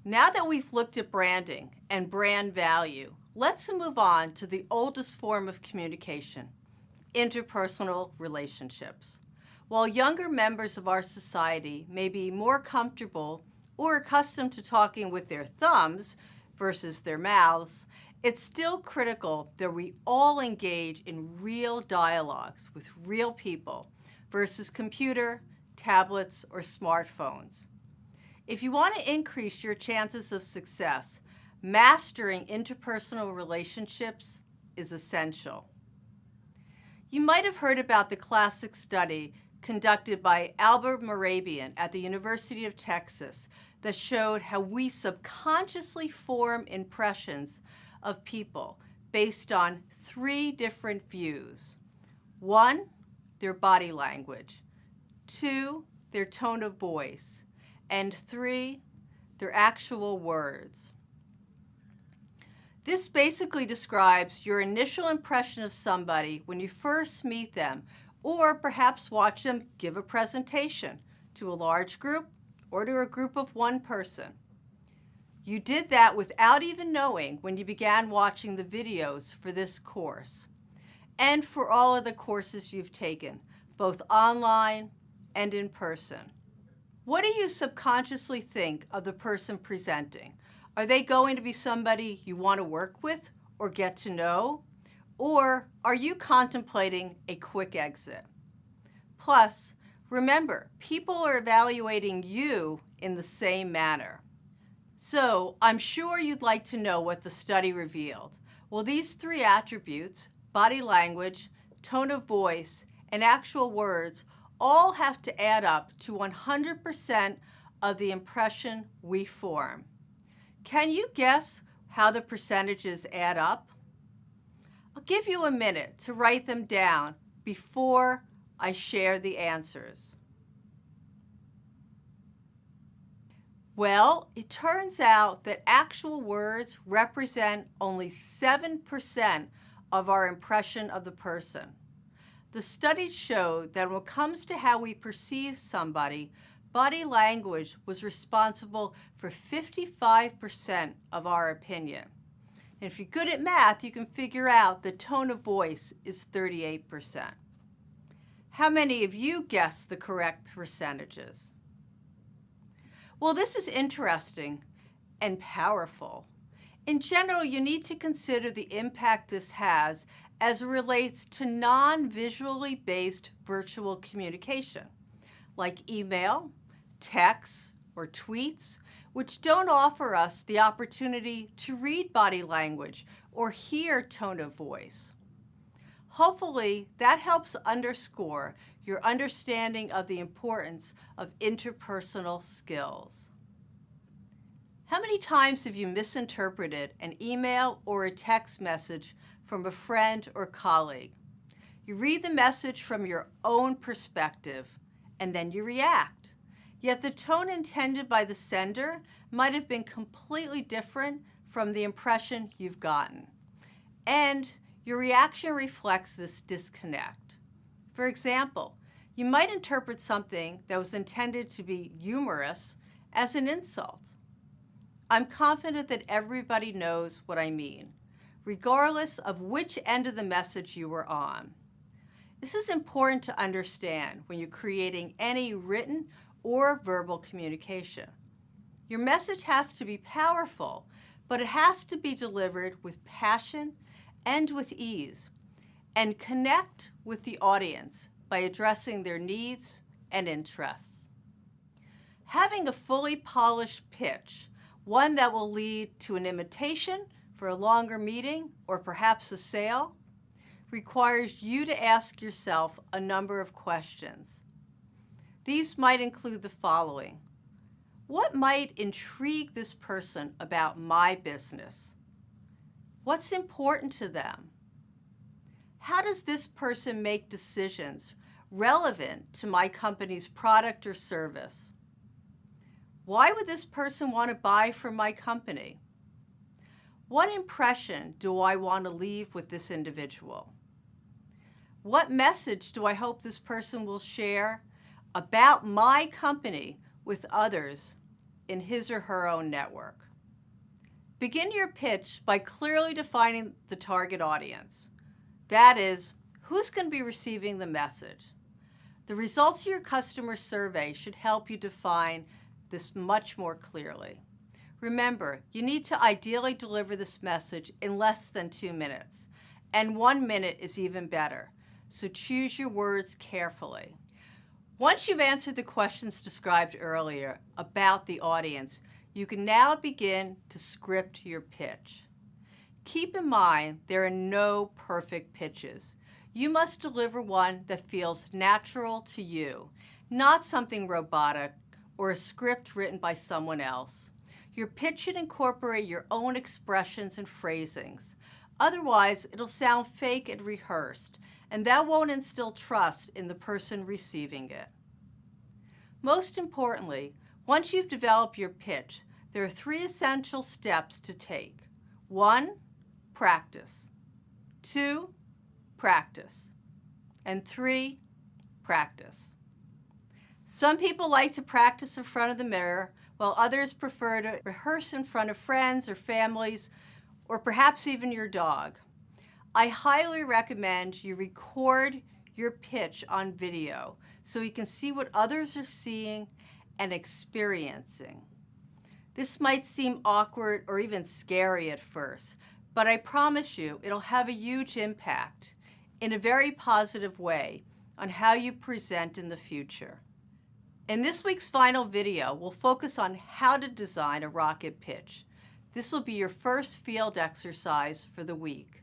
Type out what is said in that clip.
Now that we've looked at branding and brand value, let's move on to the oldest form of communication, interpersonal relationships. While younger members of our society may be more comfortable or accustomed to talking with their thumbs versus their mouths, it's still critical that we all engage in real dialogues with real people versus computer, tablets, or smartphones. If you want to increase your chances of success, mastering interpersonal relationships is essential. You might have heard about the classic study conducted by Albert Mehrabian at the University of Texas that showed how we subconsciously form impressions of people based on 3 different views. 1, their body language. 2, their tone of voice. And 3, their actual words. This basically describes your initial impression of somebody when you first meet them, or perhaps watch them give a presentation to a large group or to a group of 1 person. You did that without even knowing when you began watching the videos for this course, and for all of the courses you've taken, both online and in person. What do you subconsciously think of the person presenting? Are they going to be somebody you want to work with or get to know? Or are you contemplating a quick exit? Plus, remember, people are evaluating you in the same manner. So, I'm sure you'd like to know what the study revealed. Well, these 3 attributes, body language, tone of voice, and actual words, all have to add up to 100% of the impression we form. Can you guess how the percentages add up? I'll give you a minute to write them down before I share the answers. Well, it turns out that actual words represent only 7% of our impression of the person. The study showed that when it comes to how we perceive somebody, body language was responsible for 55% of our opinion. And if you're good at math, you can figure out the tone of voice is 38%. How many of you guessed the correct percentages? Well, this is interesting and powerful. In general, you need to consider the impact this has as it relates to non-visually based virtual communication, like email, texts, or tweets, which don't offer us the opportunity to read body language or hear tone of voice. Hopefully, that helps underscore your understanding of the importance of interpersonal skills. How many times have you misinterpreted an email or a text message from a friend or colleague? You read the message from your own perspective, and then you react. Yet the tone intended by the sender might have been completely different from the impression you've gotten. And your reaction reflects this disconnect. For example, you might interpret something that was intended to be humorous as an insult. I'm confident that everybody knows what I mean, regardless of which end of the message you were on. This is important to understand when you're creating any written or verbal communication. Your message has to be powerful, but it has to be delivered with passion and with ease, and connect with the audience by addressing their needs and interests. Having a fully polished pitch, one that will lead to an invitation for a longer meeting or perhaps a sale, requires you to ask yourself a number of questions. These might include the following. What might intrigue this person about my business? What's important to them? How does this person make decisions relevant to my company's product or service? Why would this person want to buy from my company? What impression do I want to leave with this individual? What message do I hope this person will share about my company with others in his or her own network. Begin your pitch by clearly defining the target audience. That is, who's going to be receiving the message. The results of your customer survey should help you define this much more clearly. Remember, you need to ideally deliver this message in less than 2 minutes, and 1 minute is even better, so choose your words carefully. Once you've answered the questions described earlier about the audience, you can now begin to script your pitch. Keep in mind there are no perfect pitches. You must deliver one that feels natural to you, not something robotic or a script written by someone else. Your pitch should incorporate your own expressions and phrasings. Otherwise, it'll sound fake and rehearsed, and that won't instill trust in the person receiving it. Most importantly, once you've developed your pitch, there are 3 essential steps to take. 1, practice. 2, practice. And 3, practice. Some people like to practice in front of the mirror, while others prefer to rehearse in front of friends or families, or perhaps even your dog. I highly recommend you record your pitch on video so you can see what others are seeing and experiencing. This might seem awkward or even scary at first, but I promise you it'll have a huge impact in a very positive way on how you present in the future. In this week's final video, we'll focus on how to design a rocket pitch. This will be your first field exercise for the week.